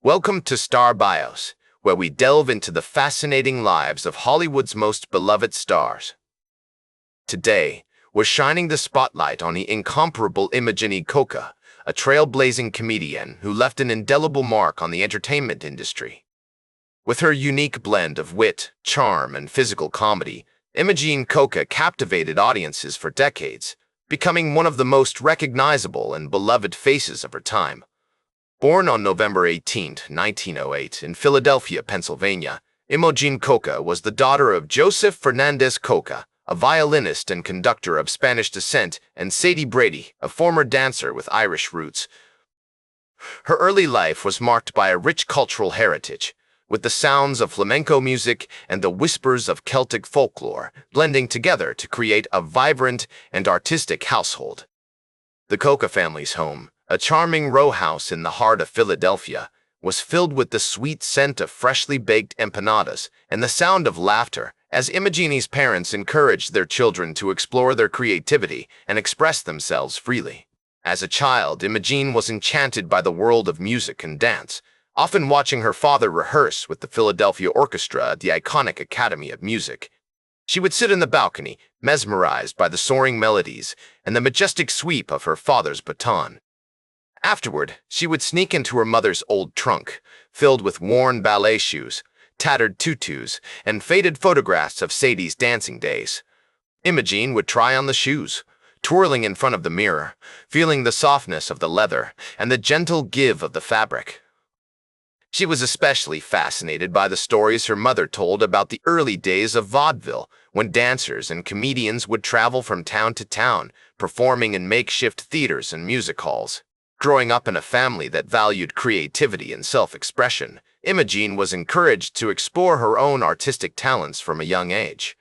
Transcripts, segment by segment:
Welcome to Star Bios, where we delve into the fascinating lives of Hollywood's most beloved stars. Today, we're shining the spotlight on the incomparable Imogene Coca, a trailblazing comedian who left an indelible mark on the entertainment industry. With her unique blend of wit, charm, and physical comedy, Imogene Coca captivated audiences for decades, becoming one of the most recognizable and beloved faces of her time. Born on November 18, 1908, in Philadelphia, Pennsylvania, Imogene Coca was the daughter of Joseph Fernandez Coca, a violinist and conductor of Spanish descent, and Sadie Brady, a former dancer with Irish roots. Her early life was marked by a rich cultural heritage, with the sounds of flamenco music and the whispers of Celtic folklore blending together to create a vibrant and artistic household. The Coca family's home, a charming row house in the heart of Philadelphia, was filled with the sweet scent of freshly baked empanadas and the sound of laughter as Imogene's parents encouraged their children to explore their creativity and express themselves freely. As a child, Imogene was enchanted by the world of music and dance, often watching her father rehearse with the Philadelphia Orchestra at the iconic Academy of Music. She would sit in the balcony, mesmerized by the soaring melodies and the majestic sweep of her father's baton. Afterward, she would sneak into her mother's old trunk, filled with worn ballet shoes, tattered tutus, and faded photographs of Sadie's dancing days. Imogene would try on the shoes, twirling in front of the mirror, feeling the softness of the leather and the gentle give of the fabric. She was especially fascinated by the stories her mother told about the early days of vaudeville, when dancers and comedians would travel from town to town, performing in makeshift theaters and music halls. Growing up in a family that valued creativity and self-expression, Imogene was encouraged to explore her own artistic talents from a young age.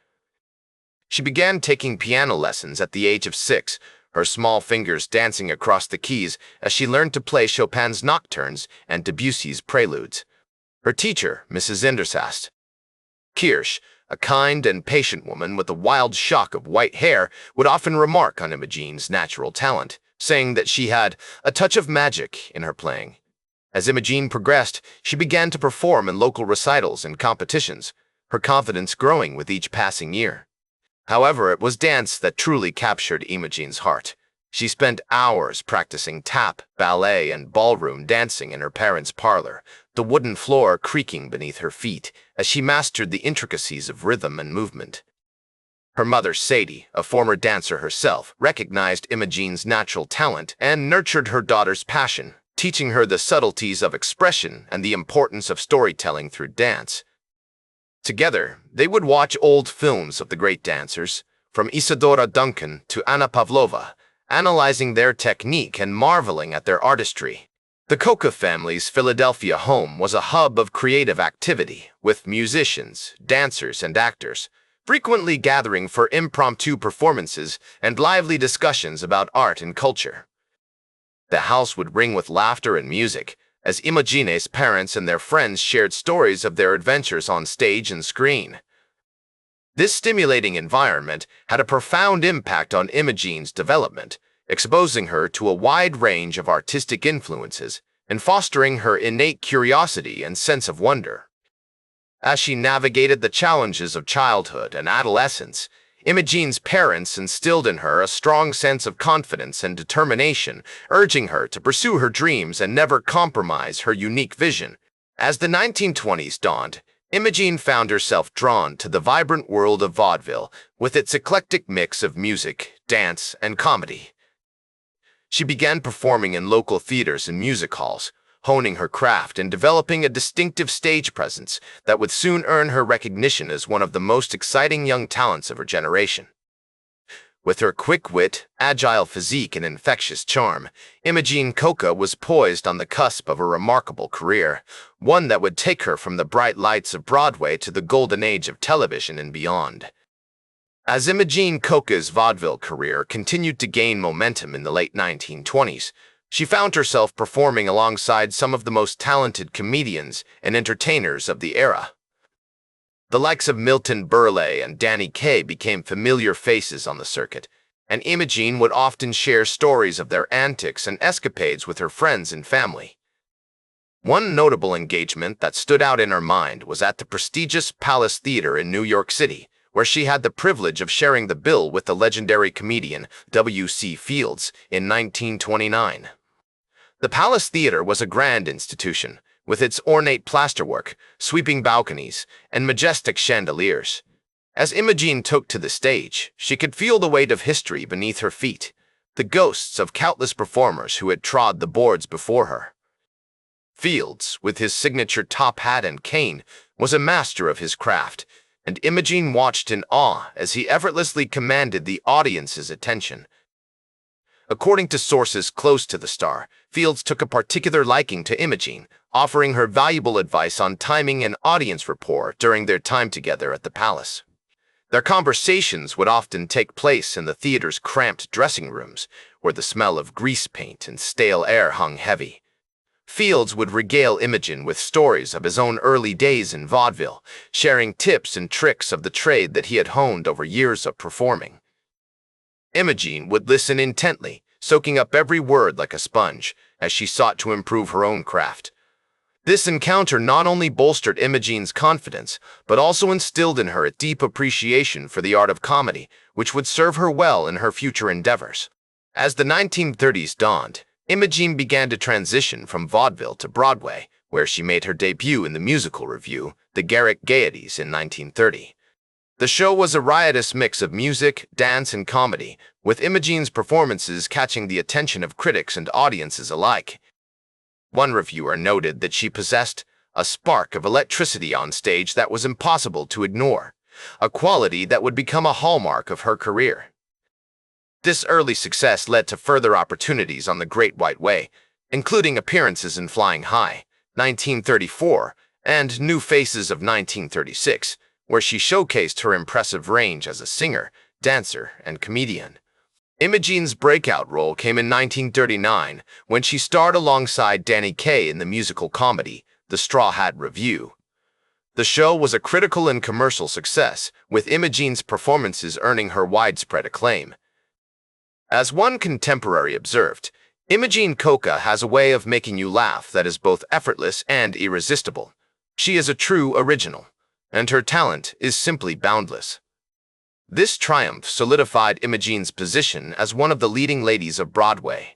She began taking piano lessons at the age of 6, her small fingers dancing across the keys as she learned to play Chopin's nocturnes and Debussy's preludes. Her teacher, Mrs. Indersast Kirsch, a kind and patient woman with a wild shock of white hair, would often remark on Imogene's natural talent, saying that she had a touch of magic in her playing. As Imogene progressed, she began to perform in local recitals and competitions, her confidence growing with each passing year. However, it was dance that truly captured Imogene's heart. She spent hours practicing tap, ballet, and ballroom dancing in her parents' parlor, the wooden floor creaking beneath her feet as she mastered the intricacies of rhythm and movement. Her mother, Sadie, a former dancer herself, recognized Imogene's natural talent and nurtured her daughter's passion, teaching her the subtleties of expression and the importance of storytelling through dance. Together, they would watch old films of the great dancers, from Isadora Duncan to Anna Pavlova, analyzing their technique and marveling at their artistry. The Coca family's Philadelphia home was a hub of creative activity, with musicians, dancers, and actors frequently gathering for impromptu performances and lively discussions about art and culture. The house would ring with laughter and music, as Imogene's parents and their friends shared stories of their adventures on stage and screen. This stimulating environment had a profound impact on Imogene's development, exposing her to a wide range of artistic influences and fostering her innate curiosity and sense of wonder. As she navigated the challenges of childhood and adolescence, Imogene's parents instilled in her a strong sense of confidence and determination, urging her to pursue her dreams and never compromise her unique vision. As the 1920s dawned, Imogene found herself drawn to the vibrant world of vaudeville, with its eclectic mix of music, dance, and comedy. She began performing in local theaters and music halls, honing her craft and developing a distinctive stage presence that would soon earn her recognition as one of the most exciting young talents of her generation. With her quick wit, agile physique, and infectious charm, Imogene Coca was poised on the cusp of a remarkable career, one that would take her from the bright lights of Broadway to the golden age of television and beyond. As Imogene Coca's vaudeville career continued to gain momentum in the late 1920s, she found herself performing alongside some of the most talented comedians and entertainers of the era. The likes of Milton Berle and Danny Kaye became familiar faces on the circuit, and Imogene would often share stories of their antics and escapades with her friends and family. One notable engagement that stood out in her mind was at the prestigious Palace Theater in New York City, where she had the privilege of sharing the bill with the legendary comedian W.C. Fields in 1929. The Palace Theater was a grand institution, with its ornate plasterwork, sweeping balconies, and majestic chandeliers. As Imogene took to the stage, she could feel the weight of history beneath her feet, the ghosts of countless performers who had trod the boards before her. Fields, with his signature top hat and cane, was a master of his craft, and Imogene watched in awe as he effortlessly commanded the audience's attention. According to sources close to the star, Fields took a particular liking to Imogene, offering her valuable advice on timing and audience rapport during their time together at the palace. Their conversations would often take place in the theater's cramped dressing rooms, where the smell of grease paint and stale air hung heavy. Fields would regale Imogene with stories of his own early days in vaudeville, sharing tips and tricks of the trade that he had honed over years of performing. Imogene would listen intently, soaking up every word like a sponge, as she sought to improve her own craft. This encounter not only bolstered Imogene's confidence, but also instilled in her a deep appreciation for the art of comedy, which would serve her well in her future endeavors. As the 1930s dawned, Imogene began to transition from vaudeville to Broadway, where she made her debut in the musical revue, The Garrick Gaieties, in 1930. The show was a riotous mix of music, dance, and comedy, with Imogene's performances catching the attention of critics and audiences alike. One reviewer noted that she possessed a spark of electricity on stage that was impossible to ignore, a quality that would become a hallmark of her career. This early success led to further opportunities on the Great White Way, including appearances in Flying High, 1934, and New Faces of 1936, where she showcased her impressive range as a singer, dancer, and comedian. Imogene's breakout role came in 1939 when she starred alongside Danny Kaye in the musical comedy, The Straw Hat Revue. The show was a critical and commercial success, with Imogene's performances earning her widespread acclaim. As one contemporary observed, Imogene Coca has a way of making you laugh that is both effortless and irresistible. She is a true original, and her talent is simply boundless. This triumph solidified Imogene's position as one of the leading ladies of Broadway,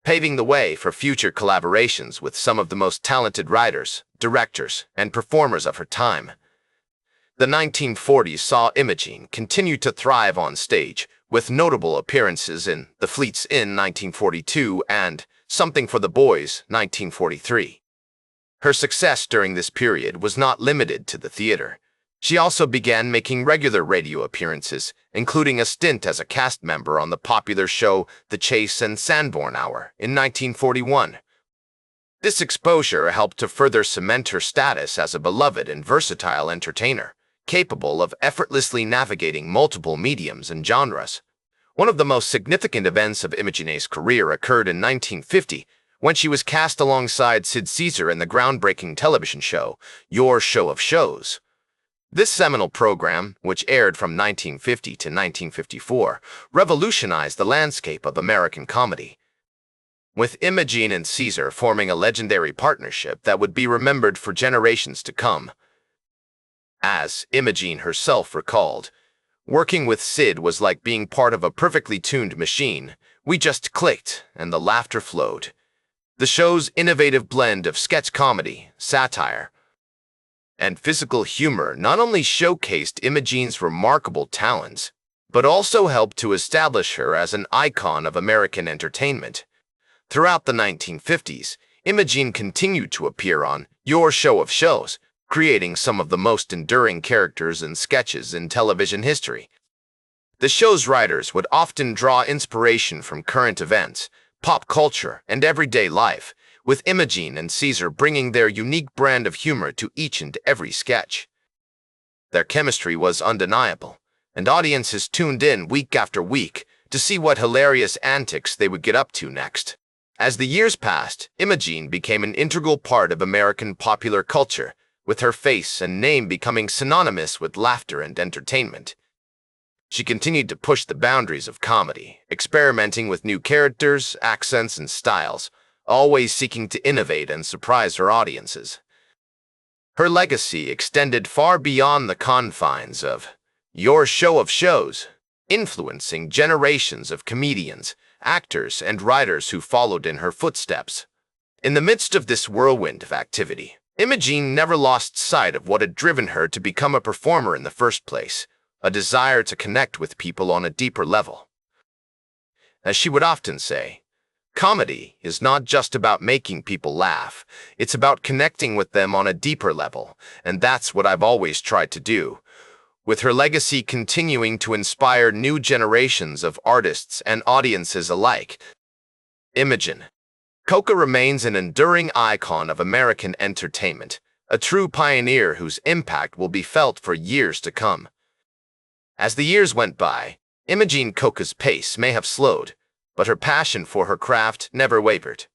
paving the way for future collaborations with some of the most talented writers, directors, and performers of her time. The 1940s saw Imogene continue to thrive on stage, with notable appearances in The Fleet's Inn 1942 and Something for the Boys 1943. Her success during this period was not limited to the theater. She also began making regular radio appearances, including a stint as a cast member on the popular show The Chase and Sanborn Hour in 1941. This exposure helped to further cement her status as a beloved and versatile entertainer, capable of effortlessly navigating multiple mediums and genres. One of the most significant events of Imogene's career occurred in 1950, when she was cast alongside Sid Caesar in the groundbreaking television show, Your Show of Shows. This seminal program, which aired from 1950 to 1954, revolutionized the landscape of American comedy, with Imogene and Caesar forming a legendary partnership that would be remembered for generations to come. As Imogene herself recalled, working with Sid was like being part of a perfectly tuned machine. We just clicked, and the laughter flowed. The show's innovative blend of sketch comedy, satire, and physical humor not only showcased Imogene's remarkable talents, but also helped to establish her as an icon of American entertainment. Throughout the 1950s, Imogene continued to appear on Your Show of Shows, creating some of the most enduring characters and sketches in television history. The show's writers would often draw inspiration from current events, pop culture, and everyday life, with Imogene and Caesar bringing their unique brand of humor to each and every sketch. Their chemistry was undeniable, and audiences tuned in week after week to see what hilarious antics they would get up to next. As the years passed, Imogene became an integral part of American popular culture, with her face and name becoming synonymous with laughter and entertainment. She continued to push the boundaries of comedy, experimenting with new characters, accents, and styles, always seeking to innovate and surprise her audiences. Her legacy extended far beyond the confines of your show of shows, influencing generations of comedians, actors, and writers who followed in her footsteps. In the midst of this whirlwind of activity, Imogene never lost sight of what had driven her to become a performer in the first place, a desire to connect with people on a deeper level. As she would often say, comedy is not just about making people laugh, it's about connecting with them on a deeper level, and that's what I've always tried to do, with her legacy continuing to inspire new generations of artists and audiences alike. Imogene Coca remains an enduring icon of American entertainment, a true pioneer whose impact will be felt for years to come. As the years went by, Imogene Coca's pace may have slowed, but her passion for her craft never wavered.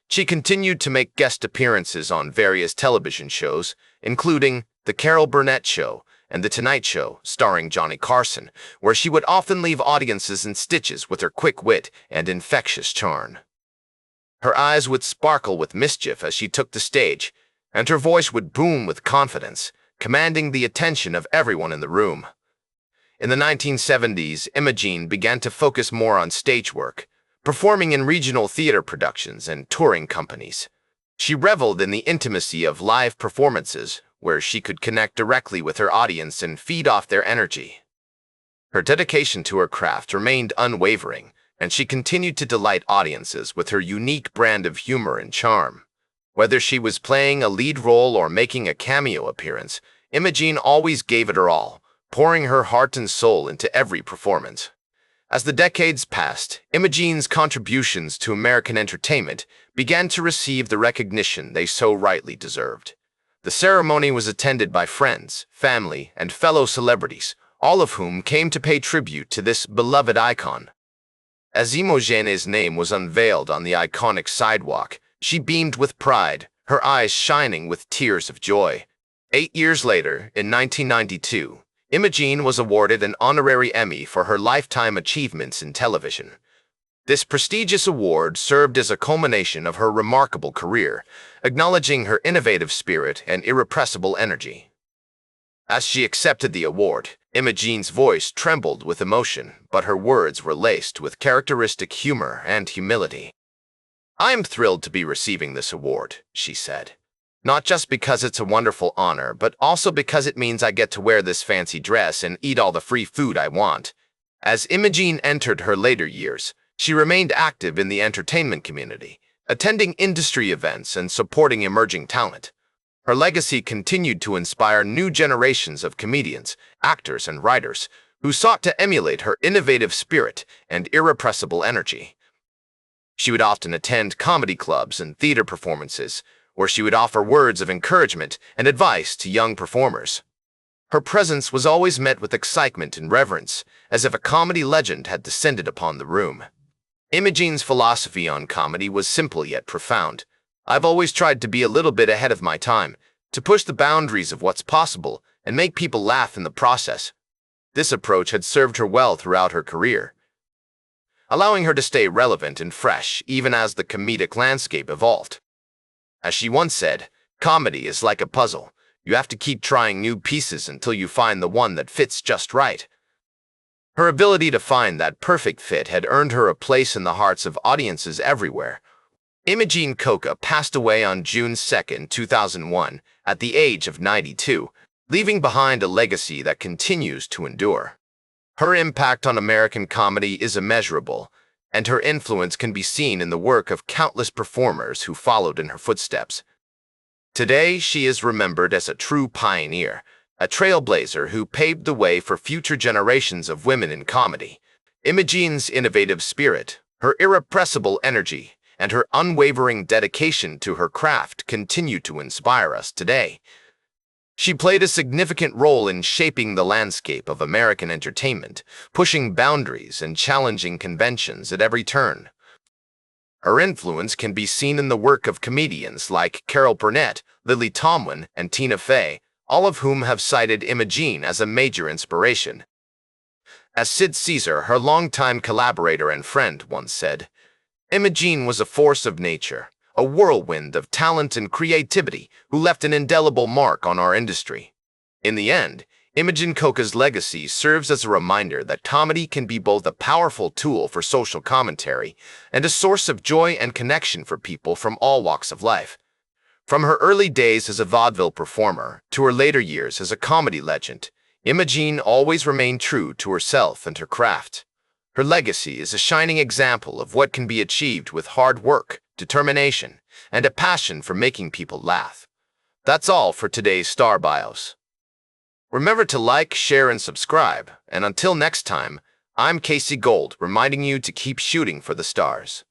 She continued to make guest appearances on various television shows, including The Carol Burnett Show and The Tonight Show, starring Johnny Carson, where she would often leave audiences in stitches with her quick wit and infectious charm. Her eyes would sparkle with mischief as she took the stage, and her voice would boom with confidence, commanding the attention of everyone in the room. In the 1970s, Imogene began to focus more on stage work, performing in regional theater productions and touring companies. She reveled in the intimacy of live performances, where she could connect directly with her audience and feed off their energy. Her dedication to her craft remained unwavering, and she continued to delight audiences with her unique brand of humor and charm. Whether she was playing a lead role or making a cameo appearance, Imogene always gave it her all, pouring her heart and soul into every performance. As the decades passed, Imogene's contributions to American entertainment began to receive the recognition they so rightly deserved. The ceremony was attended by friends, family, and fellow celebrities, all of whom came to pay tribute to this beloved icon. As Imogene's name was unveiled on the iconic sidewalk, she beamed with pride, her eyes shining with tears of joy. 8 years later, in 1992, Imogene was awarded an honorary Emmy for her lifetime achievements in television. This prestigious award served as a culmination of her remarkable career, acknowledging her innovative spirit and irrepressible energy. As she accepted the award, Imogene's voice trembled with emotion, but her words were laced with characteristic humor and humility. "I am thrilled to be receiving this award," she said. "Not just because it's a wonderful honor, but also because it means I get to wear this fancy dress and eat all the free food I want." As Imogene entered her later years, she remained active in the entertainment community, attending industry events and supporting emerging talent. Her legacy continued to inspire new generations of comedians, actors, and writers who sought to emulate her innovative spirit and irrepressible energy. She would often attend comedy clubs and theater performances, where she would offer words of encouragement and advice to young performers. Her presence was always met with excitement and reverence, as if a comedy legend had descended upon the room. Imogene's philosophy on comedy was simple yet profound. "I've always tried to be a little bit ahead of my time, to push the boundaries of what's possible and make people laugh in the process." This approach had served her well throughout her career, allowing her to stay relevant and fresh even as the comedic landscape evolved. As she once said, "Comedy is like a puzzle. You have to keep trying new pieces until you find the one that fits just right." Her ability to find that perfect fit had earned her a place in the hearts of audiences everywhere. Imogene Coca passed away on June 2, 2001, at the age of 92, leaving behind a legacy that continues to endure. Her impact on American comedy is immeasurable, and her influence can be seen in the work of countless performers who followed in her footsteps. Today, she is remembered as a true pioneer, a trailblazer who paved the way for future generations of women in comedy. Imogene's innovative spirit, her irrepressible energy, and her unwavering dedication to her craft continue to inspire us today. She played a significant role in shaping the landscape of American entertainment, pushing boundaries and challenging conventions at every turn. Her influence can be seen in the work of comedians like Carol Burnett, Lily Tomlin, and Tina Fey, all of whom have cited Imogene as a major inspiration. As Sid Caesar, her longtime collaborator and friend, once said, Imogene was a force of nature, a whirlwind of talent and creativity who left an indelible mark on our industry. In the end, Imogene Coca's legacy serves as a reminder that comedy can be both a powerful tool for social commentary and a source of joy and connection for people from all walks of life. From her early days as a vaudeville performer to her later years as a comedy legend, Imogene always remained true to herself and her craft. Her legacy is a shining example of what can be achieved with hard work, determination, and a passion for making people laugh. That's all for today's Star Bios. Remember to like, share, and subscribe, and until next time, I'm Casey Gold, reminding you to keep shooting for the stars.